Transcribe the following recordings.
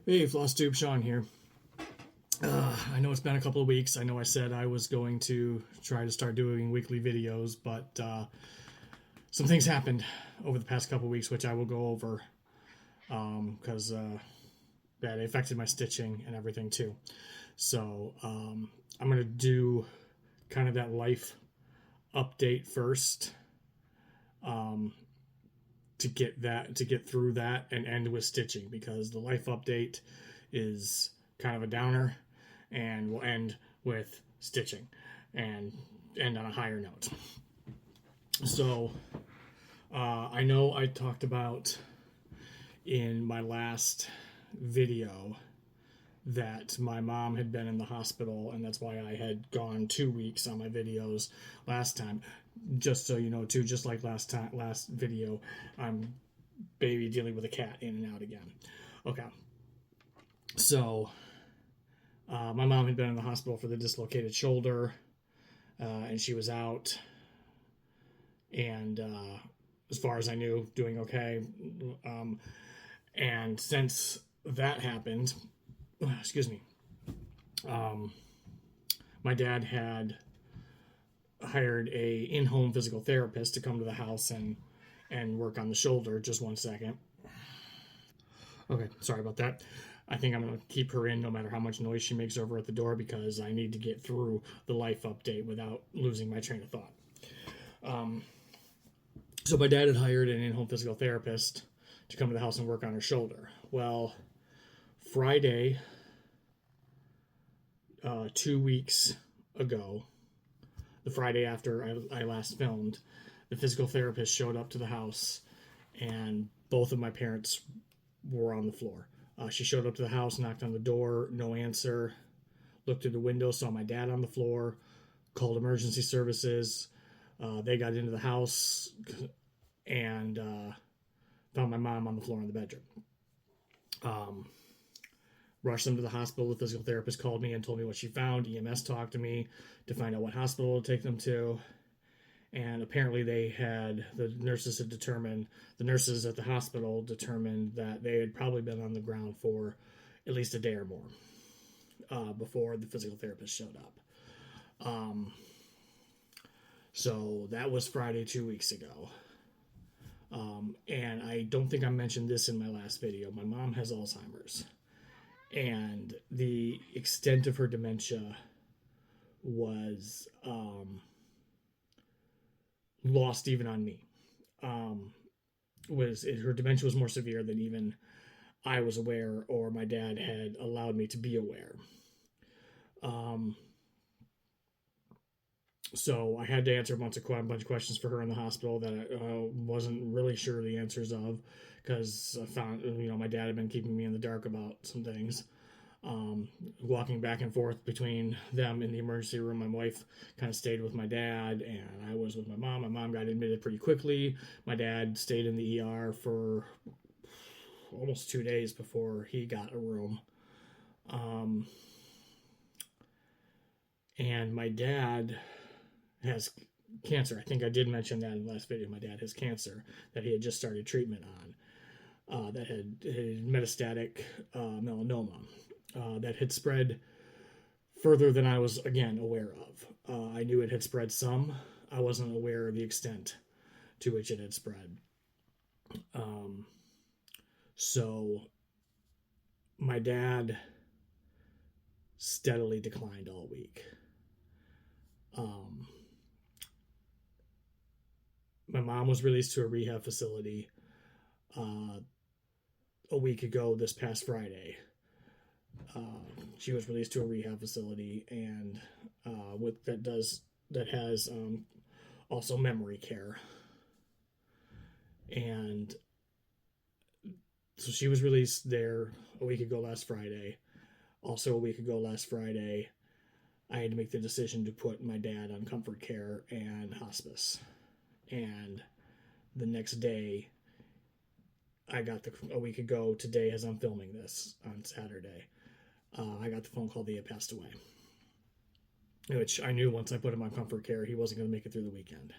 Hey, Flosstube, Sean here. I know it's been a couple of weeks. I know I said I was going to try to start doing weekly videos, but some things happened over the past couple of weeks, which I will go over because that affected my stitching and everything too. So I'm going to do kind of that life update first to get through that and end with stitching because the life update is kind of a downer and we'll end with stitching and end on a higher note. So I know I talked about in my last video that my mom had been in the hospital, and that's why I had gone 2 weeks on my videos last time. Just so you know, too, just like last video, I'm baby dealing with a cat in and out again. Okay, so my mom had been in the hospital for the dislocated shoulder, and she was out, and as far as I knew, doing okay. And since that happened, excuse me, my dad had hired a in-home physical therapist to come to the house and work on the shoulder. Just one second. Okay, sorry about that. I think I'm going to keep her in no matter how much noise she makes over at the door because I need to get through the life update without losing my train of thought. So my dad had hired an in-home physical therapist to come to the house and work on her shoulder. Well, Friday, 2 weeks ago, the Friday after I last filmed, the physical therapist showed up to the house and both of my parents were on the floor. She showed up to the house, knocked on the door, no answer, looked through the window, saw my dad on the floor, called emergency services. They got into the house and found my mom on the floor in the bedroom. Rushed them to the hospital. The physical therapist called me and told me what she found. EMS talked to me to find out what hospital to take them to. And apparently the nurses at the hospital determined that they had probably been on the ground for at least a day or more before the physical therapist showed up. So that was Friday 2 weeks ago. And I don't think I mentioned this in my last video. My mom has Alzheimer's. And the extent of her dementia was lost even on me. Her dementia was more severe than even I was aware or my dad had allowed me to be aware. So I had to answer a bunch of questions for her in the hospital that I wasn't really sure the answers of because I found, my dad had been keeping me in the dark about some things. Walking back and forth between them in the emergency room. My wife kind of stayed with my dad, and I was with my mom. My mom got admitted pretty quickly. My dad stayed in the ER for almost 2 days before he got a room. And my dad has cancer. I think I did mention that in the last video. My dad has cancer that he had just started treatment on that had metastatic melanoma. That had spread further than I was, again, aware of. I knew it had spread some. I wasn't aware of the extent to which it had spread. So my dad steadily declined all week. My mom was released to a rehab facility a week ago this past Friday. She was released to a rehab facility, and that has also memory care. And so she was released there a week ago last Friday. Also a week ago last Friday, I had to make the decision to put my dad on comfort care and hospice. And the next day, a week ago today, as I'm filming this on Saturday, I got the phone call that he had passed away. Which I knew once I put him on comfort care, he wasn't going to make it through the weekend.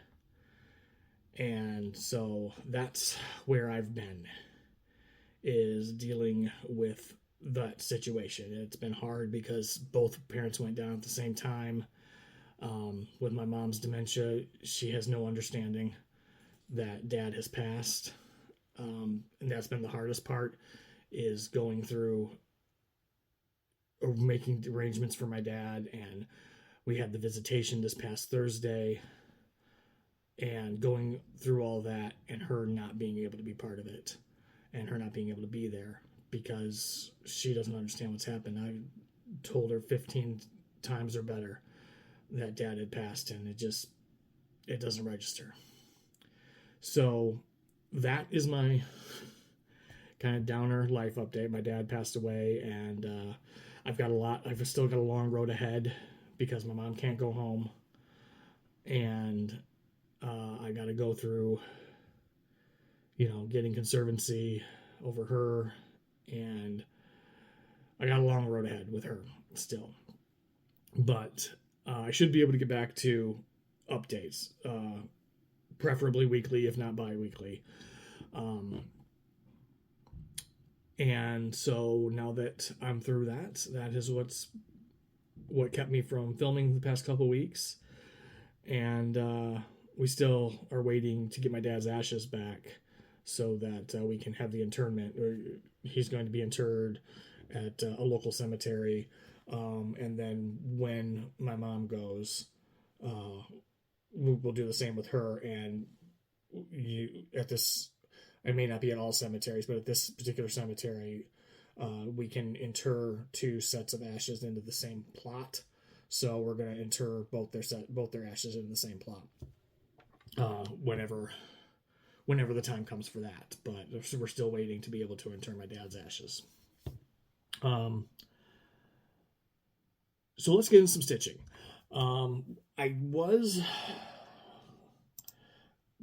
And so that's where I've been, is dealing with that situation. It's been hard because both parents went down at the same time. With my mom's dementia, she has no understanding that dad has passed. And that's been the hardest part, is going through or making arrangements for my dad. And we had the visitation this past Thursday, and going through all that and her not being able to be part of it and her not being able to be there because she doesn't understand what's happened. I told her 15 times or better that dad had passed, and it doesn't register. So that is my kind of downer life update. My dad passed away, and I've still got a long road ahead because my mom can't go home, and I got to go through, getting conservancy over her, and I got a long road ahead with her still. But I should be able to get back to updates, preferably weekly, if not bi-weekly. And so now that I'm through that is what kept me from filming the past couple weeks. And we still are waiting to get my dad's ashes back so that we can have the interment. He's going to be interred at a local cemetery. And then when my mom goes, we'll do the same with her. And I may not be at all cemeteries, but at this particular cemetery, we can inter two sets of ashes into the same plot. So we're going to inter both their ashes into the same plot. Whenever the time comes for that, but we're still waiting to be able to inter my dad's ashes. So let's get into some stitching. I was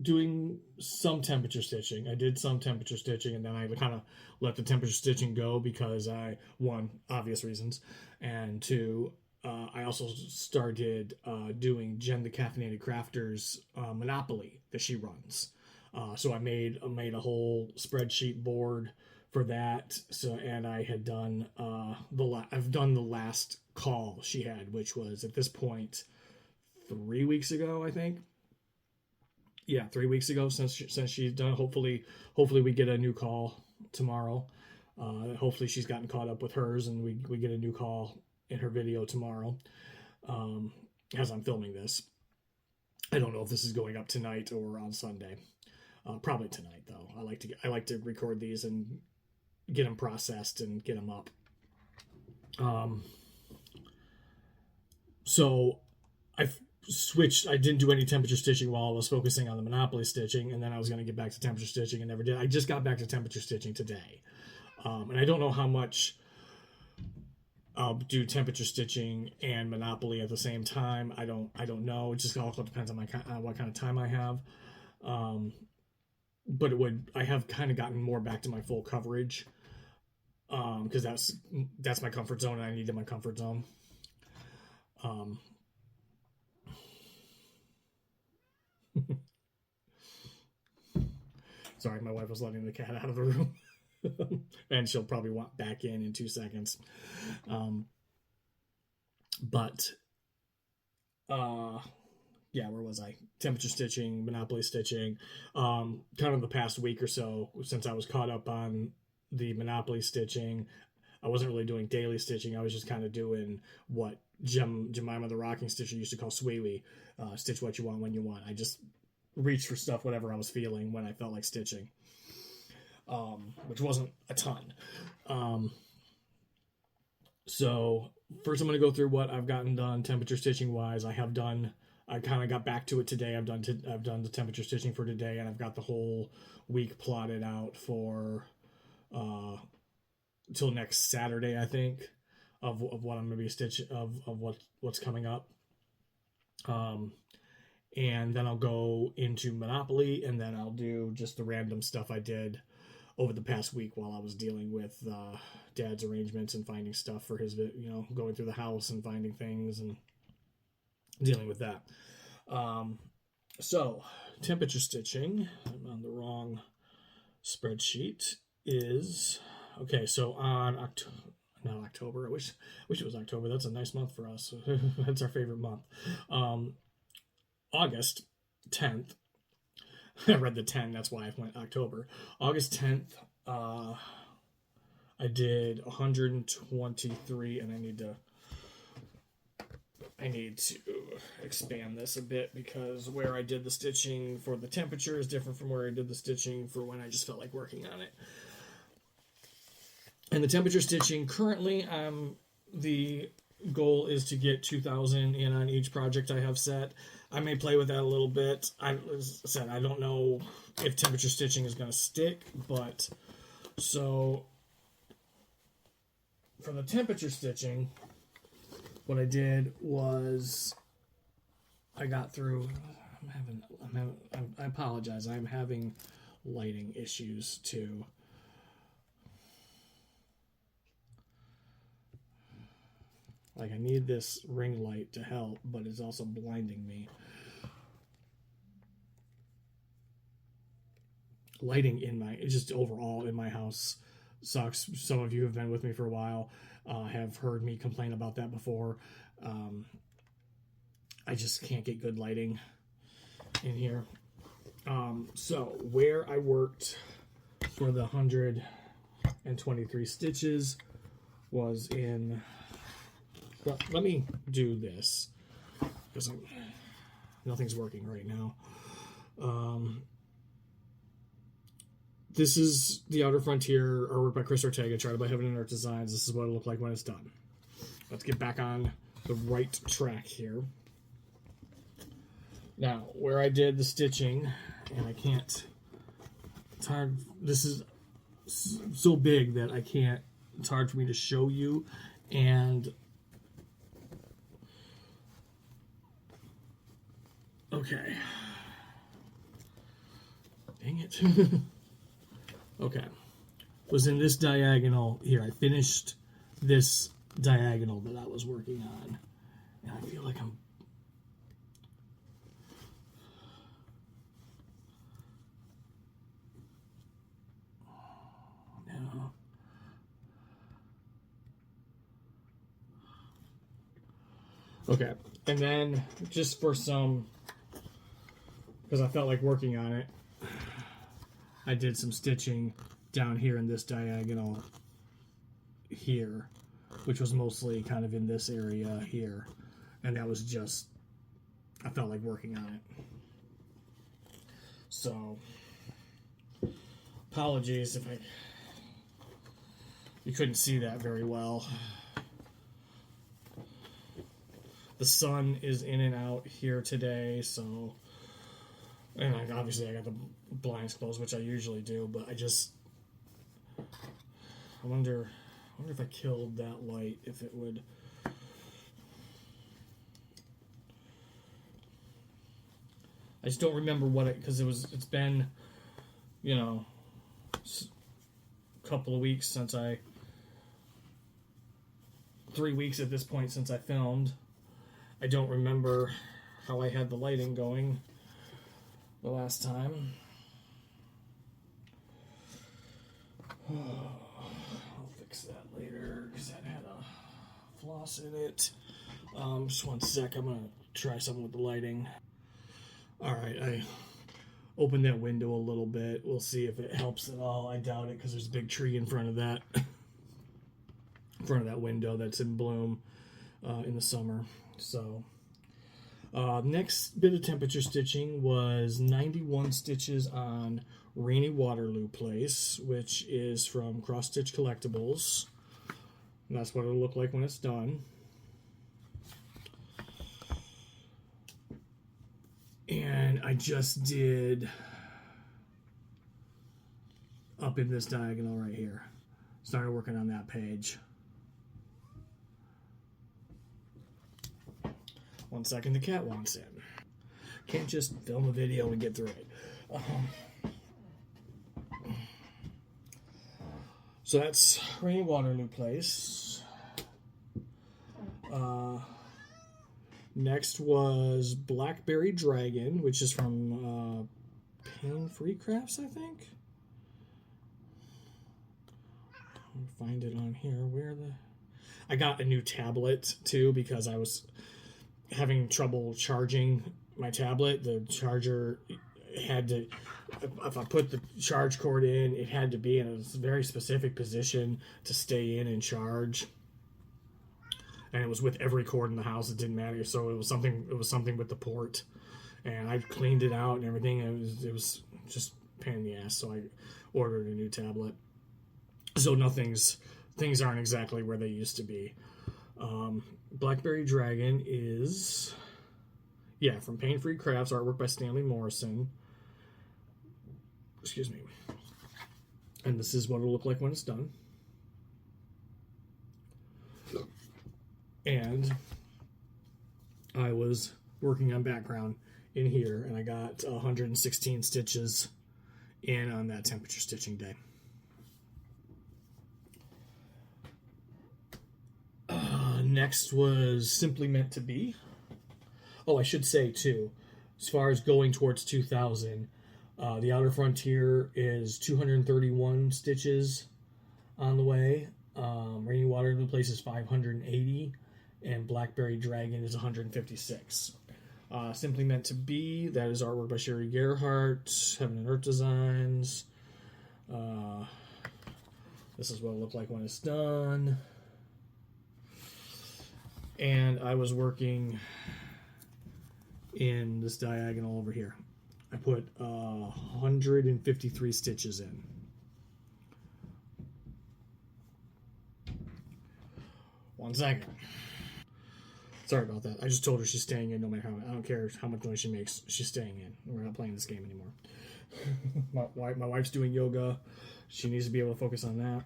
doing some temperature stitching. I did some temperature stitching, and then I kind of let the temperature stitching go because one, obvious reasons, and two, I also started doing Jen the Caffeinated Crafter's Monopoly that she runs. So I made a whole spreadsheet board for that. So, and I had done I've done the last call she had, which was at this point 3 weeks ago, I think. Yeah, 3 weeks ago since she's done. Hopefully we get a new call tomorrow. Hopefully she's gotten caught up with hers, and we get a new call in her video tomorrow. As I'm filming this, I don't know if this is going up tonight or on Sunday. Probably tonight, though. I like to record these and get them processed and get them up. So I've switched. I didn't do any temperature stitching while I was focusing on the Monopoly stitching, and then I was going to get back to temperature stitching and never did. I just got back to temperature stitching today, and I don't know how much I'll do temperature stitching and Monopoly at the same time. I don't know. It just all depends on what kind of time I have. But I have kind of gotten more back to my full coverage, because that's my comfort zone, and I needed my comfort zone. Sorry, my wife was letting the cat out of the room. And she'll probably want back in 2 seconds. Yeah, where was I? Temperature stitching, Monopoly stitching. Kind of the past week or so, since I was caught up on the Monopoly stitching, I wasn't really doing daily stitching. I was just kind of doing what Jemima the Rocking Stitcher used to call sweewee. Stitch what you want when you want. I just reached for stuff whatever I was feeling when I felt like stitching, which wasn't a ton. So first I'm going to go through what I've gotten done temperature stitching wise. I kind of got back to it today. I've done the temperature stitching for today, and I've got the whole week plotted out for till next Saturday, I think, of what I'm going to be stitching, of what's coming up. And then I'll go into Monopoly, and then I'll do just the random stuff I did over the past week while I was dealing with Dad's arrangements and finding stuff for his, going through the house and finding things and dealing with that. So temperature stitching, I'm on the wrong spreadsheet, is Okay, so on October, not October. I wish it was October. That's a nice month for us. That's our favorite month. Um, August 10th. I read the 10. That's why I went October. August 10th. I did 123, and I need to expand this a bit because where I did the stitching for the temperature is different from where I did the stitching for when I just felt like working on it. And the temperature stitching currently, the goal is to get 2,000 in on each project I have set. I may play with that a little bit. As I said, I don't know if temperature stitching is going to stick, but so for the temperature stitching, what I did was I got through. I apologize. I'm having lighting issues too. Like, I need this ring light to help, but it's also blinding me. Lighting just overall in my house sucks. Some of you have been with me for a while, have heard me complain about that before. I just can't get good lighting in here. So where I worked for the 123 stitches was in... Well, let me do this because nothing's working right now. This is the Outer Frontier, artwork by Chris Ortega, charted by Heaven and Earth Designs. This is what it'll look like when it's done. Let's get back on the right track here. Now, where I did the stitching, and I can't... It's hard... This is so big that I can't... It's hard for me to show you, and... Okay. Dang it. Okay. Was in this diagonal here. I finished this diagonal that I was working on. And I feel like I'm... No. Okay. And then, just for some... Because I felt like working on it, I did some stitching down here in this diagonal here, which was mostly kind of in this area here. And that was just, I felt like working on it. So, apologies if you couldn't see that very well. The sun is in and out here today, so... And obviously I got the blinds closed, which I usually do, but I wonder if I killed that light, if it would... I just don't remember because it's been, a couple of weeks since 3 weeks at this point since I filmed. I don't remember how I had the lighting going the last time. I'll fix that later because that had a floss in it. Just one sec. I'm going to try something with the lighting. Alright, I opened that window a little bit. We'll see if it helps at all. I doubt it because there's a big tree in front of that window that's in bloom in the summer. So... next bit of temperature stitching was 91 stitches on Rainy Waterloo Place, which is from Cross Stitch Collectibles. And that's what it'll look like when it's done. And I just did up in this diagonal right here. Started working on that page. 1 second, the cat wants in. Can't just film a video and get through it. So that's Rainy Waterloo Place. Next was Blackberry Dragon, which is from Pain Free Crafts, I think. find it on here. I got a new tablet too because I was having trouble charging my tablet. The charger had to, if I put the charge cord in, it had to be in a very specific position to stay in and charge. And it was with every cord in the house. It didn't matter. So it was something with the port. And I cleaned it out and everything. It was just pain in the ass. So I ordered a new tablet. So things aren't exactly where they used to be. Blackberry Dragon is, from Pain Free Crafts, artwork by Stanley Morrison. Excuse me. And this is what it'll look like when it's done. And I was working on background in here, and I got 116 stitches in on that temperature stitching day. Next was Simply Meant to Be. Oh, I should say, too, as far as going towards 2,000, the Outer Frontier is 231 stitches on the way. Rainy Water in the Place is 580, and Blackberry Dragon is 156. Simply Meant to Be, that is artwork by Sherry Gerhardt, Heaven and Earth Designs. This is what it'll look like when it's done. And I was working in this diagonal over here. I put 153 stitches in. One second. Sorry about that. I just told her she's staying in no matter how. I don't care how much noise she makes. She's staying in. We're not playing this game anymore. My wife's doing yoga. She needs to be able to focus on that.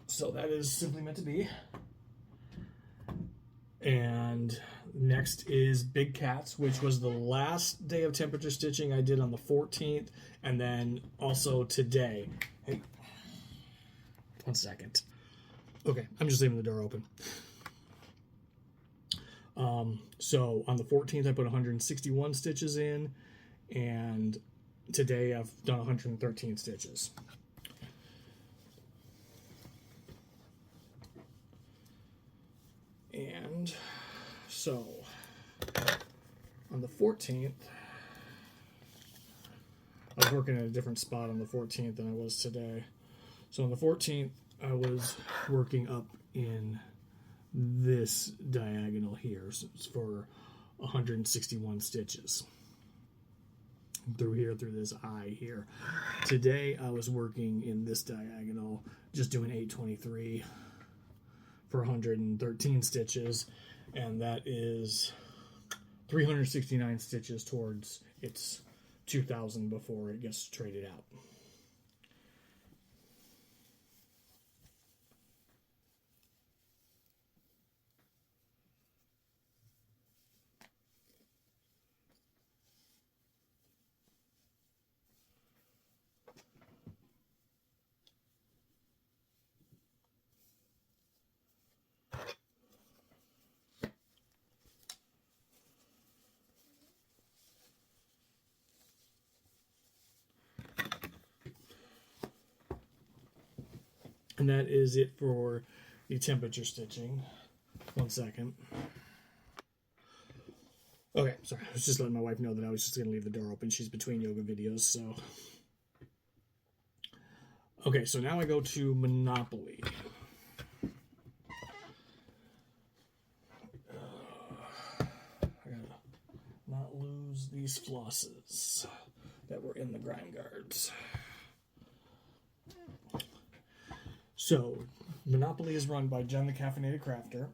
So that is Simply Meant to Be. And next is Big Cats, which was the last day of temperature stitching I did on the 14th, and then also today. Hey, 1 second. Okay, I'm just leaving the door open. So on the 14th, I put 161 stitches in, and today I've done 113 stitches. And so on the 14th, I was working at a different spot on the 14th than I was today. So on the 14th, I was working up in this diagonal here. So it's for 161 stitches. Through here, through this eye here. Today, I was working in this diagonal, just doing 823 for 113 stitches, and that is 369 stitches towards its 2,000 before it gets traded out. And that is it for the temperature stitching. 1 second. Okay, sorry. I was just letting my wife know that I was just going to leave the door open. She's between yoga videos, so. Okay, so now I go to Monopoly. I gotta not lose these flosses that were in the grind guards. So, Monopoly is run by Jen the Caffeinated Crafter.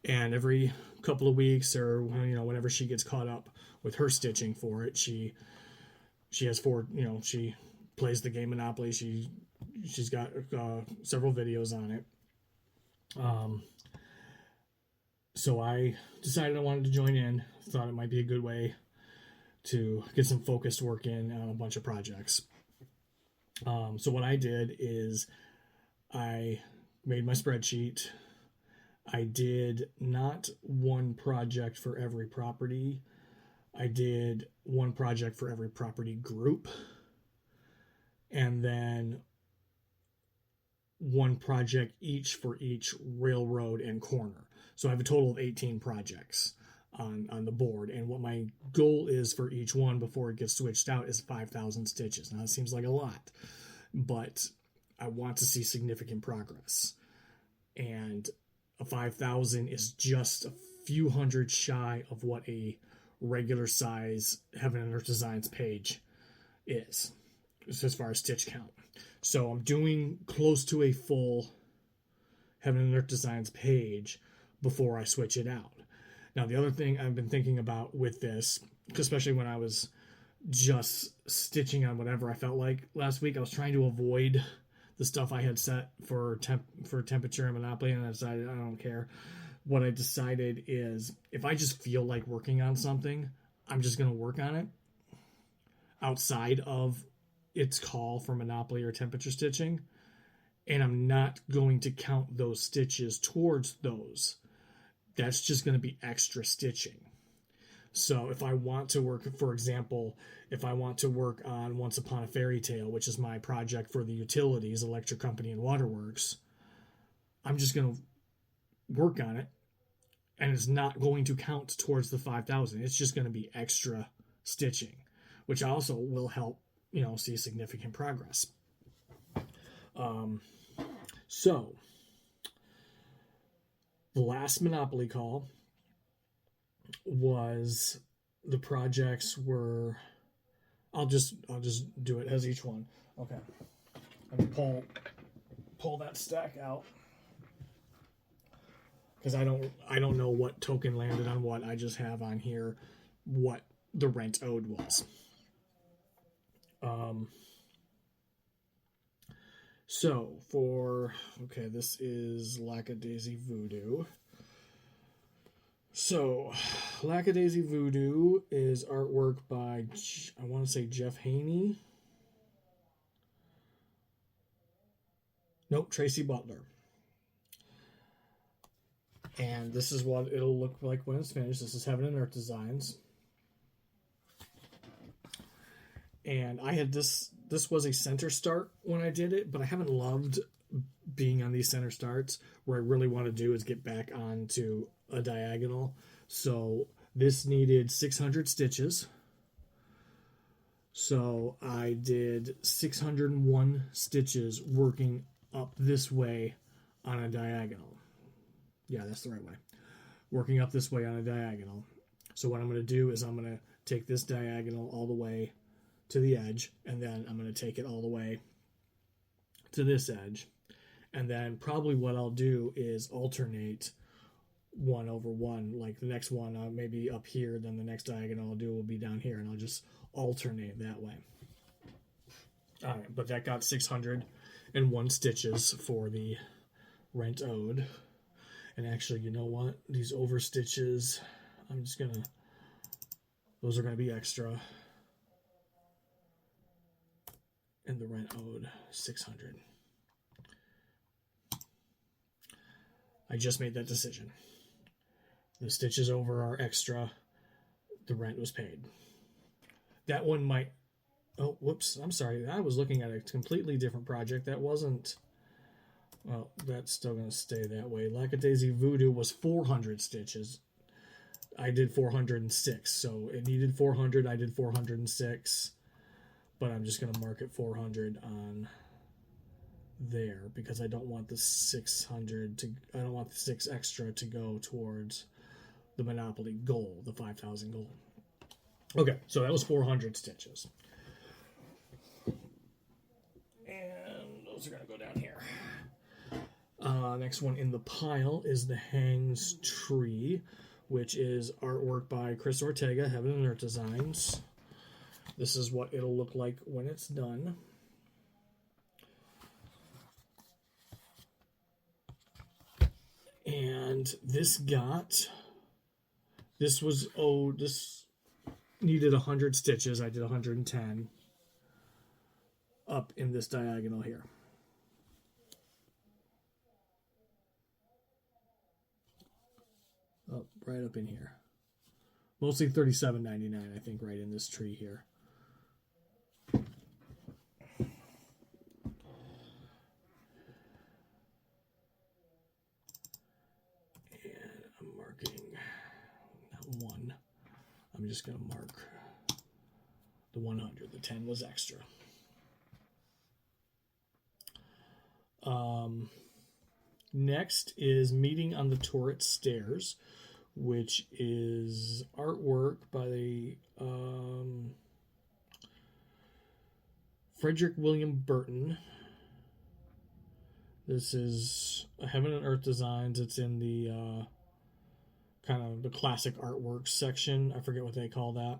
And every couple of weeks, or whenever she gets caught up with her stitching for it, she has she plays the game Monopoly. She's got several videos on it. So I decided I wanted to join in. Thought it might be a good way to get some focused work in on a bunch of projects. So what I did is I made my spreadsheet. I did not one project for every property. I did one project for every property group, and then one project each for each railroad and corner. So I have a total of 18 projects on the board. And what my goal is for each one before it gets switched out is 5,000 stitches. Now, it seems like a lot, but I want to see significant progress. And a 5,000 is just a few hundred shy of what a regular size Heaven and Earth Designs page is, as far as stitch count. So I'm doing close to a full Heaven and Earth Designs page before I switch it out. Now, the other thing I've been thinking about with this, especially when I was just stitching on whatever I felt like last week, I was trying to avoid the stuff I had set for temperature and Monopoly, and I decided I don't care. What I decided is if I just feel like working on something, I'm just going to work on it outside of its call for Monopoly or temperature stitching, and I'm not going to count those stitches towards those. That's just going to be extra stitching. So if I want to work, for example, if I want to work on Once Upon a Fairy Tale, which is my project for the utilities, electric company and waterworks, I'm just going to work on it, and it's not going to count towards the 5,000. It's just going to be extra stitching, which also will help, see significant progress. So the last Monopoly call was the projects were. I'll just do it as each one. Okay. Let me pull that stack out, because I don't know what token landed on what. I just have on here what the rent owed was. So this is Lackadaisy Voodoo. So Lackadaisy Voodoo is artwork by, I want to say, Jeff Haney. Nope, Tracy Butler. And this is what it'll look like when it's finished. This is Heaven and Earth Designs. And I had this was a center start when I did it, but I haven't loved being on these center starts. Where I really want to do is get back onto a diagonal. So this needed 600 stitches. So I did 601 stitches working up this way on a diagonal. Yeah, that's the right way. Working up this way on a diagonal. So what I'm going to do is I'm going to take this diagonal all the way to the edge, and then I'm going to take it all the way to this edge. And then probably what I'll do is alternate 1 over 1. Like the next one maybe up here, then the next diagonal I'll do will be down here, and I'll just alternate that way. All right, but that got 601 stitches for the rent owed. And actually, you know what? These over stitches, those are going to be extra. And the rent owed 600. I just made that decision. The stitches over are extra. The rent was paid. That one might... Oh, whoops. I'm sorry. I was looking at a completely different project. That wasn't... Well, that's still going to stay that way. Lackadaisy Voodoo was 400 stitches. I did 406. So it needed 400. I did 406. But I'm just going to mark it 400 on there because I don't want the 600 to... I don't want the 6 extra to go towards the Monopoly goal, the 5,000 goal. Okay, so that was 400 stitches. And those are going to go down here. Next one in the pile is the Hangs Tree, which is artwork by Chris Ortega, Heaven and Earth Designs. This is what it'll look like when it's done. And this needed 100 stitches. I did 110 up in this diagonal here. Right up in here. Mostly $37.99, I think, right in this tree here. And I'm marking that one. I'm just going to mark the 100. The 10 was extra. Next is Meeting on the Turret Stairs, which is artwork by Frederick William Burton. This is Heaven and Earth Designs. It's in the kind of the classic artwork section. I forget what they call that.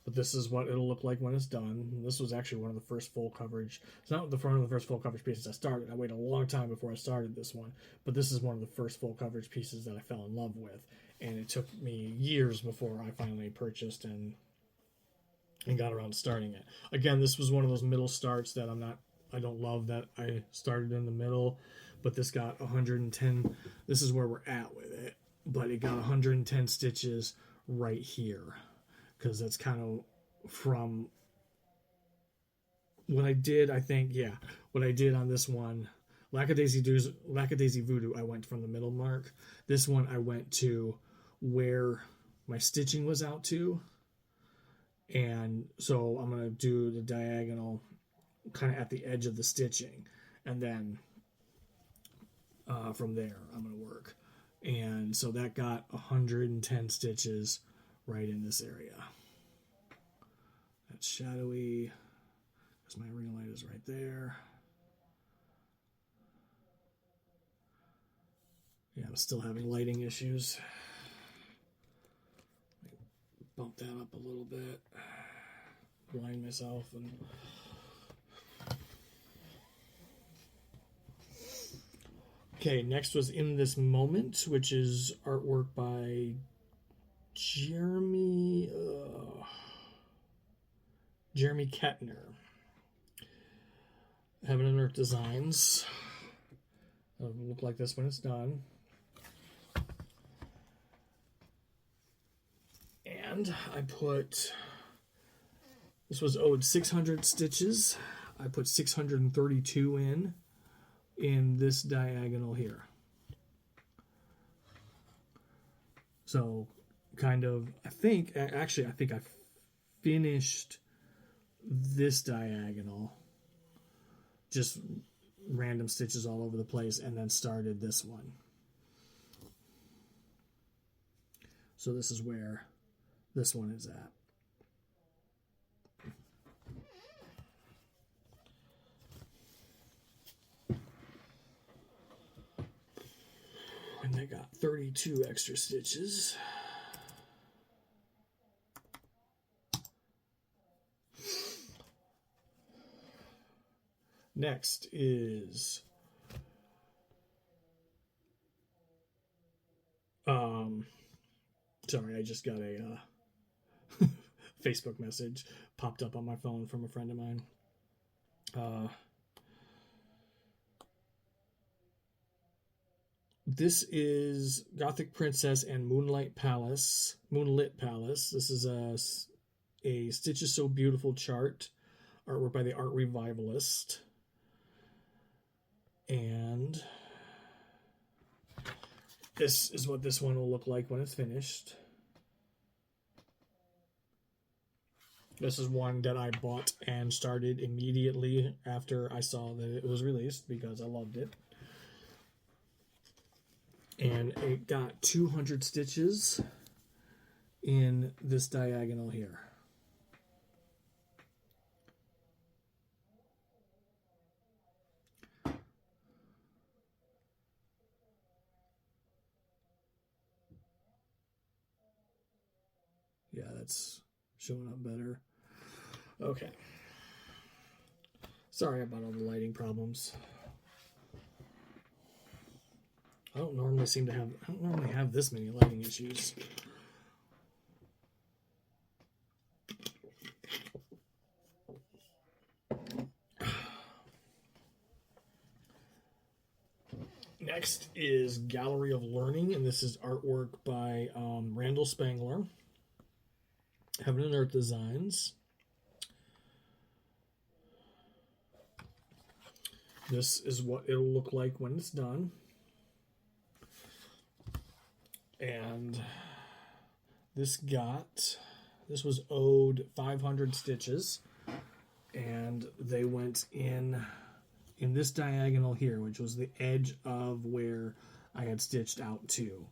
But this is what it'll look like when it's done. This was actually one of the first full coverage. It's not the front of the first full coverage pieces I started. I waited a long time before I started this one. But this is one of the first full coverage pieces that I fell in love with. And it took me years before I finally purchased and got around to starting it. Again, this was one of those middle starts that I don't love that I started in the middle. But this got 110. This is where we're at with it. But it got 110 stitches right here. Because that's kind of from what I did, I think, yeah. What I did on this one, Lackadaisy Voodoo, I went from the middle mark. This one, I went to where my stitching was out to. And so I'm going to do the diagonal kind of at the edge of the stitching. And then from there, I'm going to work. And so that got 110 stitches right in this area. That's shadowy because my ring light is right there. Yeah, I'm still having lighting issues. Bump that up a little bit. Blind myself and okay, next was In This Moment, which is artwork by Jeremy Kettner. Heaven and Earth Designs. It'll look like this when it's done. And I put, this was owed 600 stitches. I put 632 in this diagonal here. So kind of, I think I finished this diagonal, just random stitches all over the place, and then started this one. So this is where this one is at. And they got 32 extra stitches. Next is sorry, I just got a Facebook message popped up on my phone from a friend of mine. This is Gothic Princess and Moonlit Palace. This is a Stitches So Beautiful chart, artwork by the Art Revivalist. And this is what this one will look like when it's finished. This is one that I bought and started immediately after I saw that it was released because I loved it. And it got 200 stitches in this diagonal here. Yeah, that's showing up better. Okay. Sorry about all the lighting problems. I don't normally have this many lighting issues. Next is Gallery of Learning, and this is artwork by Randall Spangler. Heaven and Earth Designs. This is what it'll look like when it's done. And this was owed 500 stitches, and they went in this diagonal here, which was the edge of where I had stitched out to.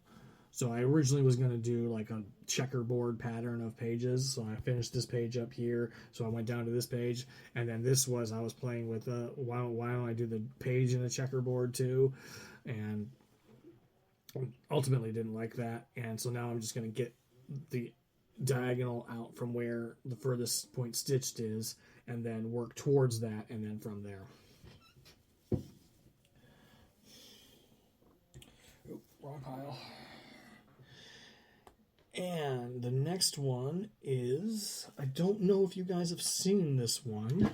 So I originally was going to do like a checkerboard pattern of pages. So I finished this page up here. So I went down to this page. And then I was playing with, why don't I do the page in a checkerboard too? And ultimately didn't like that. And so now I'm just going to get the diagonal out from where the furthest point stitched is, and then work towards that, and then from there. Wrong pile. And the next one is, I don't know if you guys have seen this one.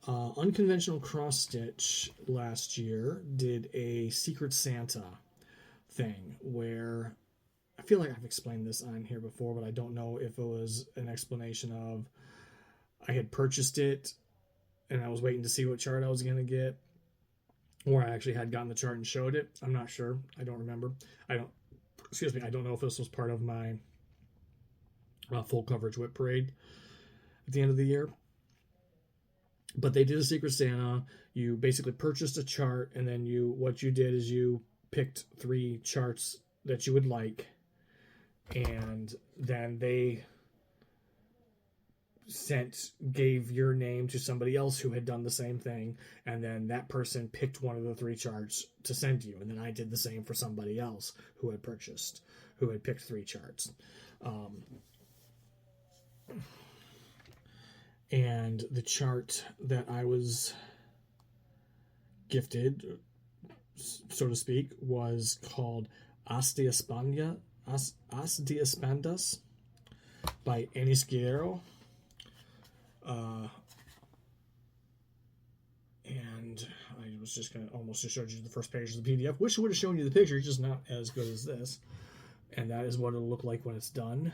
Unconventional Cross Stitch last year did a Secret Santa thing where, I feel like I've explained this on here before, but I don't know if it was an explanation of I had purchased it and I was waiting to see what chart I was going to get, or I actually had gotten the chart and showed it. I'm not sure. I don't remember. I don't know if this was part of my full coverage whip parade at the end of the year. But they did a Secret Santa. You basically purchased a chart, and then what you did is you picked 3 charts that you would like, and then they gave your name to somebody else who had done the same thing, and then that person picked one of the 3 charts to send to you, and then I did the same for somebody else who had picked 3 charts. And the chart that I was gifted, so to speak, was called As de Espandas by Anis Guerrero. And I was just going to almost just show you the first page of the PDF. Wish I would have shown you the picture, just not as good as this. And that is what it'll look like when it's done.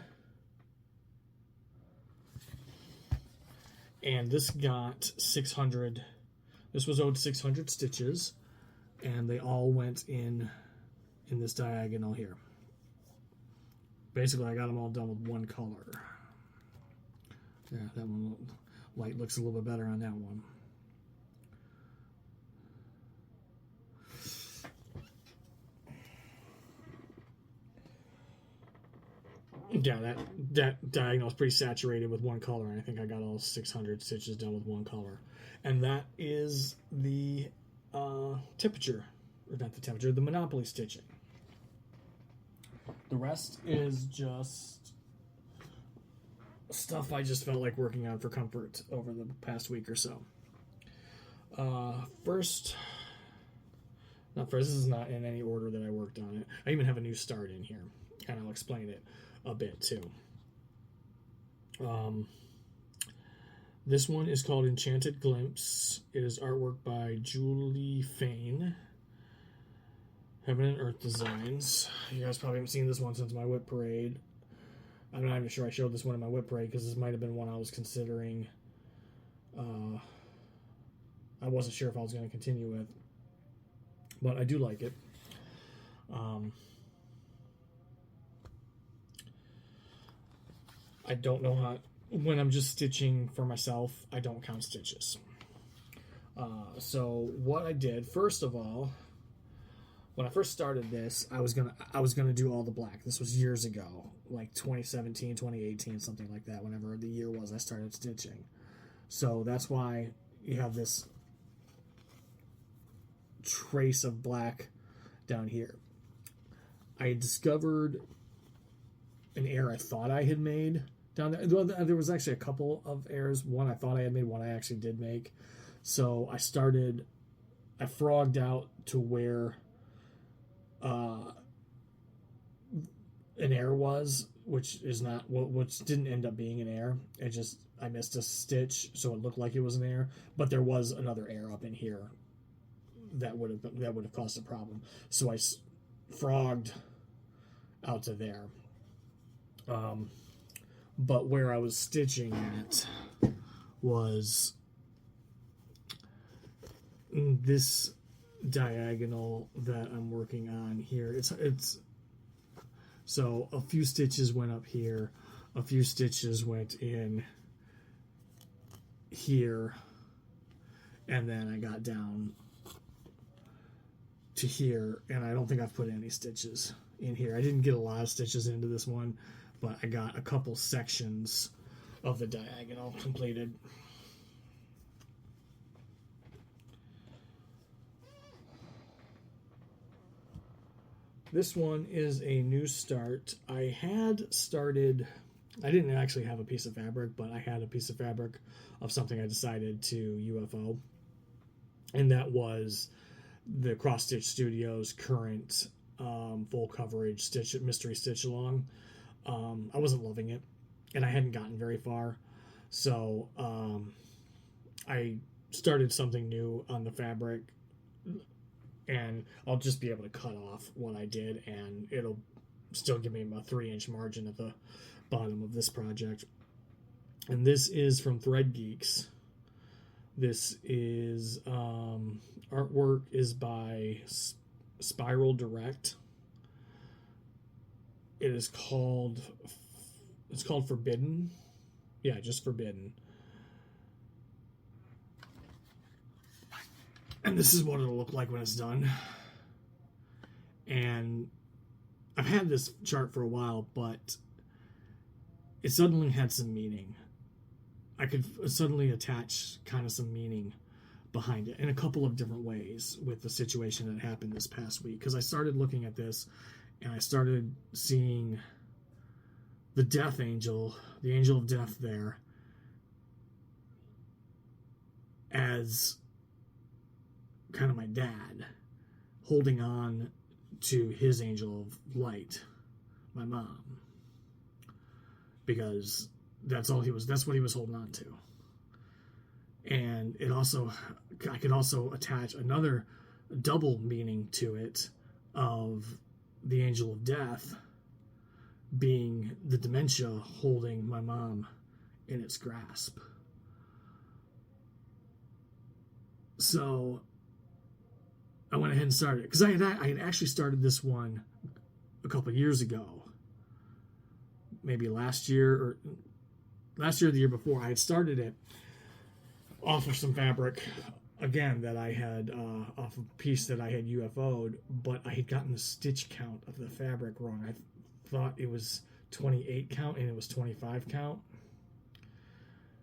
And this got 600. This was owed 600 stitches, and they all went in this diagonal here. Basically, I got them all done with one color. Yeah, that one light looks a little bit better on that one. Yeah, that diagonal is pretty saturated with one color, and I think I got all 600 stitches done with one color. And that is the the Monopoly stitching. The rest is just stuff I just felt like working on for comfort over the past week or so. First, this is not in any order that I worked on it. I even have a new start in here, and I'll explain it a bit too. This one is called Enchanted Glimpse. It is artwork by Julie Fain. Heaven and Earth Designs. You guys probably haven't seen this one since my whip parade. I'm not even sure I showed this one in my whip parade because this might have been one I was considering. I wasn't sure if I was going to continue with, but I do like it. I don't know how, when I'm just stitching for myself, I don't count stitches. So what I did, first of all, when I first started this, I was gonna do all the black. This was years ago, like 2017, 2018, something like that, whenever the year was I started stitching. So that's why you have this trace of black down here. I discovered an error I thought I had made down there. Well, there was actually a couple of errors. One I thought I had made, one I actually did make. So I frogged out to where an error was, which didn't end up being an error. I missed a stitch, so it looked like it was an error. But there was another error up in here that would have caused a problem. So I frogged out to there. But where I was stitching at was this diagonal that I'm working on here. It's so a few stitches went up here, a few stitches went in here, and then I got down to here, and I don't think I've put any stitches in here. I didn't get a lot of stitches into this one, but I got a couple sections of the diagonal completed. This one is a new start. I didn't actually have a piece of fabric, but I had a piece of fabric of something I decided to UFO. And that was the Cross Stitch Studios current full coverage mystery stitch along. I wasn't loving it, and I hadn't gotten very far. So I started something new on the fabric, and I'll just be able to cut off what I did, and it'll still give me a 3-inch margin at the bottom of this project. And this is from Thread Geeks. This is artwork is by Spiral Direct. It's called Forbidden. Yeah, just Forbidden. And this is what it'll look like when it's done. And I've had this chart for a while, but it suddenly had some meaning. I could suddenly attach kind of some meaning behind it in a couple of different ways with the situation that happened this past week. Because I started looking at this, and I started seeing the death angel, the angel of death there, as kind of my dad holding on to his angel of light, my mom, because that's what he was holding on to. And I could also attach another double meaning to it of the angel of death being the dementia holding my mom in its grasp. So I went ahead and started it, because I had actually started this one a couple of years ago, maybe last year or the year before. I had started it off of some fabric, again, that I had off a piece that I had UFO'd, but I had gotten the stitch count of the fabric wrong. I thought it was 28 count and it was 25 count.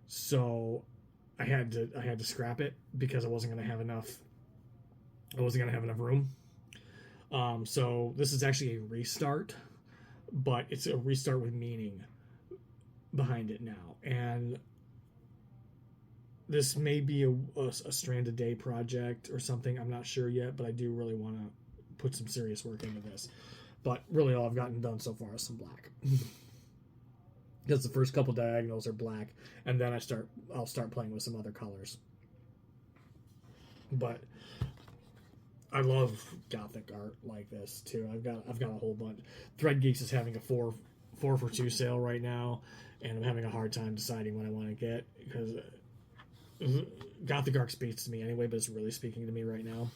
So I had to scrap it because I wasn't going to have enough room. So this is actually a restart, but it's a restart with meaning behind it now. And this may be a strand a day project or something. I'm not sure yet, but I do really want to put some serious work into this. But really all I've gotten done so far is some black. Because the first couple diagonals are black, and then I'll start playing with some other colors. But I love gothic art like this too. I've got a whole bunch. Thread Geeks is having a 4 for 2 sale right now, and I'm having a hard time deciding what I want to get, because gothic art speaks to me anyway, but it's really speaking to me right now.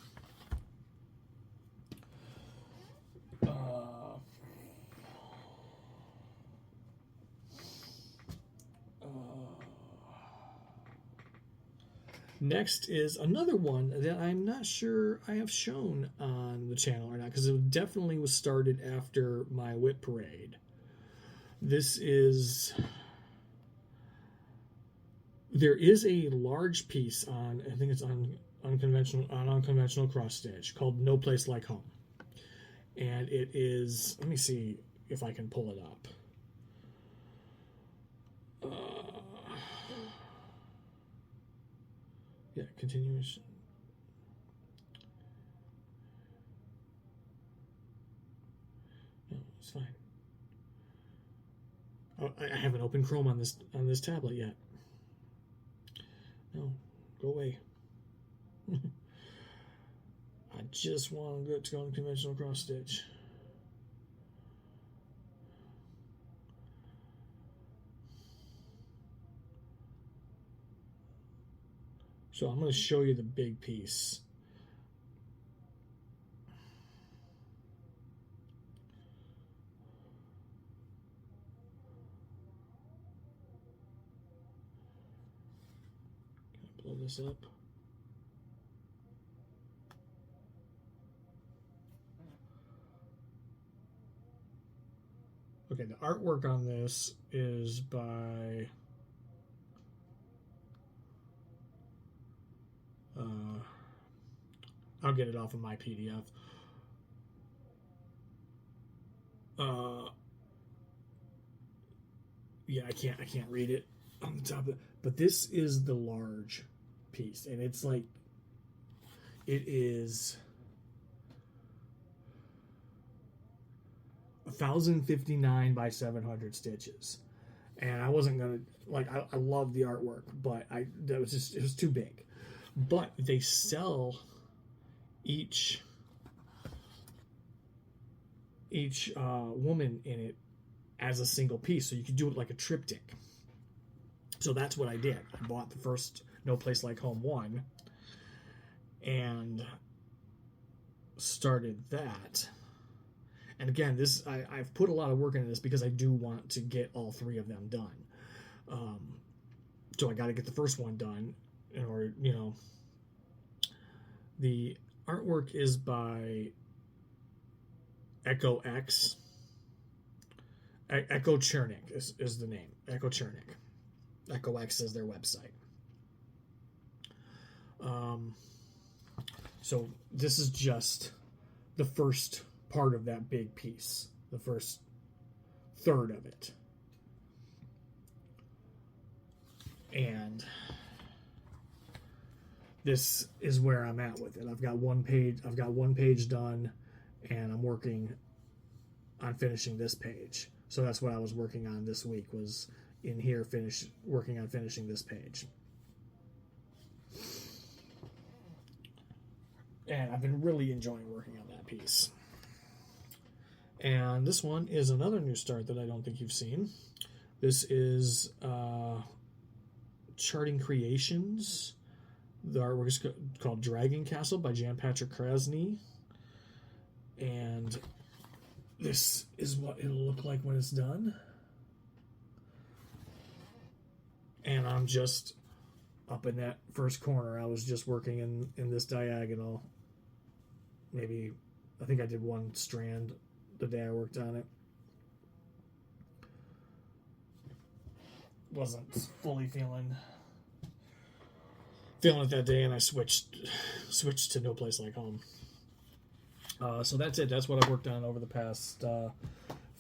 Next is another one that I'm not sure I have shown on the channel or not, because it definitely was started after my whip parade. There is a large piece on, I think it's on unconventional cross stitch, called No Place Like Home. And it is, let me see if I can pull it up. Yeah, continuation. No, it's fine. Oh, I haven't opened Chrome on this tablet yet. No, go away. just want to go unconventional cross stitch. So I'm going to show you the big piece. Can I blow this up? Okay, the artwork on this is by I'll get it off of my PDF. Yeah, I can't read it on the top of it. But this is the large piece, and it's like it is 1,059 by 700 stitches. And I wasn't gonna I love the artwork, but it was too big. But they sell each woman in it as a single piece, so you could do it like a triptych. So that's what I did. I bought the first No Place Like Home 1 and started that. And again, I've put a lot of work into this because I do want to get all 3 of them done. So I got to get the first one done in order, the artwork is by Echo X. Echo Chernik is the name. Echo Chernik. Echo X is their website. So this is just the first part of that big piece, the first third of it. And this is where I'm at with it. I've got one page done, and I'm working on finishing this page. So that's what I was working on this week, was in here working on finishing this page. And I've been really enjoying working on that piece. And this one is another new start that I don't think you've seen. This is Charting Creations. The artwork is called Dragon Castle by Jan Patrick Krasny. And this is what it'll look like when it's done. And I'm just up in that first corner. I was just working in this diagonal. Maybe, I think I did one strand the day I worked on it. Wasn't fully feeling it that day, and I switched to No Place Like Home. So that's it. That's what I've worked on over the past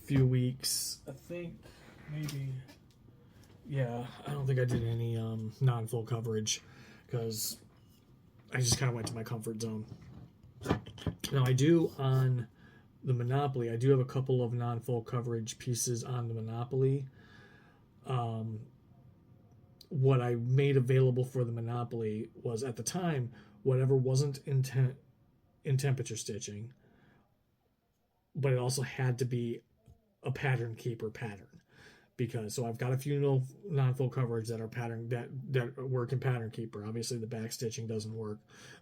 few weeks. I think maybe, yeah, I don't think I did any non-full coverage because I just kind of went to my comfort zone. Now I do on the Monopoly, I do have a couple of non-full coverage pieces on the Monopoly. What I made available for the Monopoly was, at the time, whatever wasn't in temperature stitching, but it also had to be a pattern keeper pattern. So I've got a few non-full coverage that are pattern that work in pattern keeper. Obviously the back stitching doesn't work,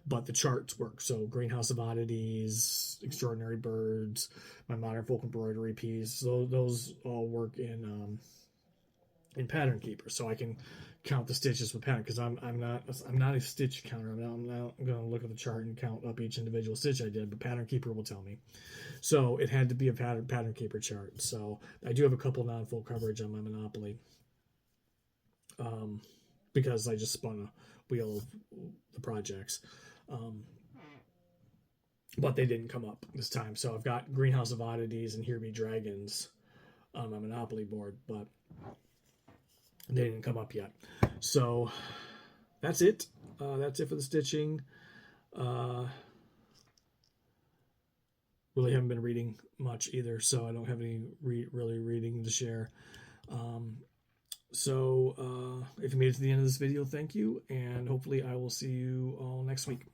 but the charts work. So Greenhouse of Oddities, Extraordinary Birds, my Modern Folk Embroidery piece, those all work in pattern keeper. So I can count the stitches with pattern, because I'm not a stitch counter. I'm not going to look at the chart and count up each individual stitch I did, but pattern keeper will tell me. So it had to be a pattern keeper chart. So I do have a couple non-full coverage on my Monopoly, because I just spun a wheel of the projects, but they didn't come up this time. So I've got Greenhouse of Oddities and Here Be Dragons on my Monopoly board, but they didn't come up yet. So that's it. That's it for the stitching. Really haven't been reading much either, so I don't have any really reading to share. So if you made it to the end of this video, thank you, and hopefully I will see you all next week.